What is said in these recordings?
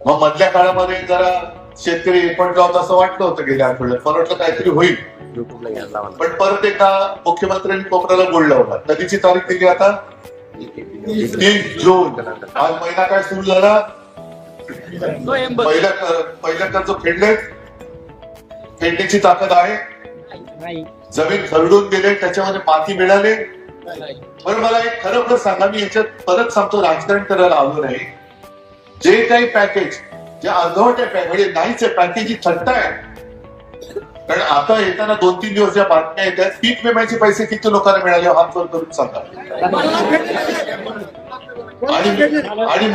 मग मधल्या काळामध्ये जरा शेतकरी एकवटला असं वाटलं होतं गेल्या आठवड्यात, मला वाटलं काहीतरी होईल. पण परत एकदा मुख्यमंत्र्यांनी कोकणाला गोड लावला. कधीची तारीख दिली आता? 3 जून. आज महिना काय सुरू झाला? पहिल्या कर्ज फेडले. फेडण्याची ताकद आहे. जमीन खरडून गेले, त्याच्यामध्ये माती मिळाले. पण मला एक खरं सांगा, मी याच्यात परत सांगतो, राजकारण करायला आलो नाही. जे काही पॅकेज, जे अर्धवट आहे म्हणजे नाहीच आहे पॅकेज, ही थट्टा आहे. कारण आता येताना 2-3 दिवस ज्या बातम्या येतात, पीक विम्याचे पैसे किती लोकांना मिळाले हात वर करून सांगा. आणि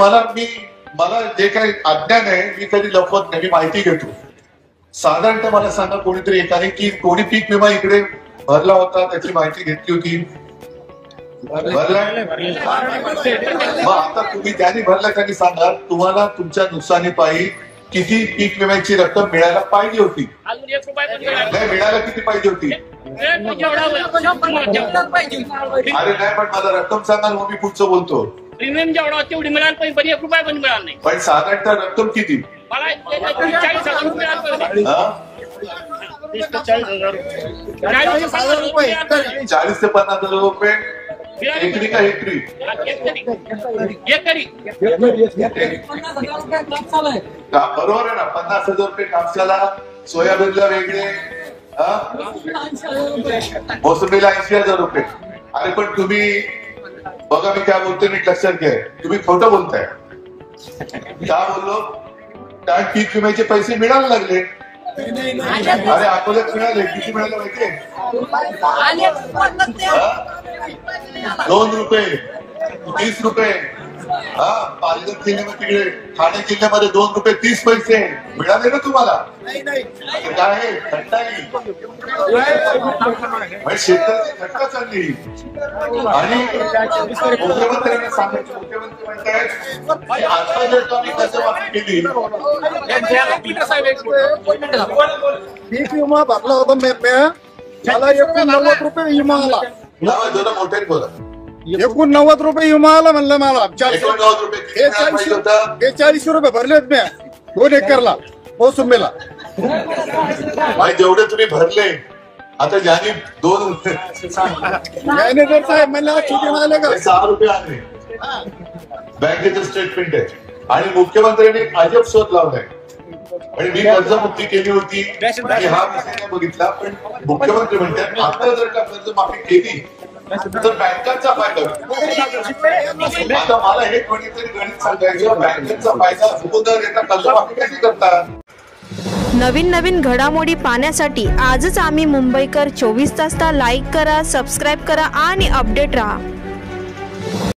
मला जे काही अज्ञान आहे, मी कधी लपवत नाही, मी माहिती घेतो. साधारणतः मला सांगा कोणीतरी एकाने की कोणी पीक विमा इकडे भरला होता, त्याची माहिती घेतली होती? भरलाय. मग आता तुम्ही ज्यांनी भरला त्यांनी सांगा, तुम्हाला तुमच्या नुकसानीपायी किती पीक विम्याची रक्कम मिळायला पाहिजे होती? नाही मिळायला किती पाहिजे होती? अरे नाही, पण मला रक्कम सांगा, मग मी पुढचं बोलतो. प्रीमियम जेवढा तेवढी मिळायला पाहिजे, पण 1 रुपया पण मिळाला नाही. पण साधारणतः रक्कम किती? मला 40,000 रुपये मिळाले पाहिजे. 40 ते 50,000 रुपये एकरी का हेक्टरी? बरोबर आहे ना. 50,000 रुपये कापसाला, सोयाबीनला वेगळे, मोसंबीला 80,000 रुपये. अरे पण तुम्ही बघा, मी काय बोलतोय नीट लक्षात घ्या. तुम्ही खोटं बोलताय. का बोललो? कारण पीक विम्याचे पैसे मिळायला लागले. अरे अकोल्यात मिळाले. किती मिळाले माहितीये? 2 रुपये, 30 रुपये. पालघर जिल्ह्यामध्ये तिकडे ठाणे जिल्ह्यामध्ये 2 रुपये 30 पैसे मिळाले ना तुम्हाला? काय थट्टाई शेतकऱ्याची थट्टा चालली. आणि मुख्यमंत्र्यांना सांगायचं, मुख्यमंत्री म्हणतायत आता जर तुम्ही कर्जमाफी केली. पीक विमा भरला होता मला 89 रुपये विमा आला. मोठ्याने बोला. 89 रुपये विमा आला म्हणलं मला. 40 रुपये भरले आहेत मी 2 एकरला मोसंबीला. जेवढे तुम्ही भरले, आता ज्यांनी 2 मॅनेजर साहेब म्हणले किती मिळाले का? 6 रुपये आले. बँकेचं स्टेटमेंट आहे. आणि मुख्यमंत्र्यांनी अजब शोध लावलाय. आणि मी कर्जमुक्ती केली होती, हा विषय बघितला. पण मुख्यमंत्री म्हणतात आता जर का कर्जमाफी केली तर बँकांचा फायदा. आता मला हे कोणीतरी गणित सांगायचं, बँकांचा फायदा होऊन देता कर्जमाफी कशी करतात? नवीन घडामोडी पाहण्यासाठी आजच आम्ही मुंबईकर 24 तासला लाईक करा, सबस्क्राईब करा आणि अपडेट रहा.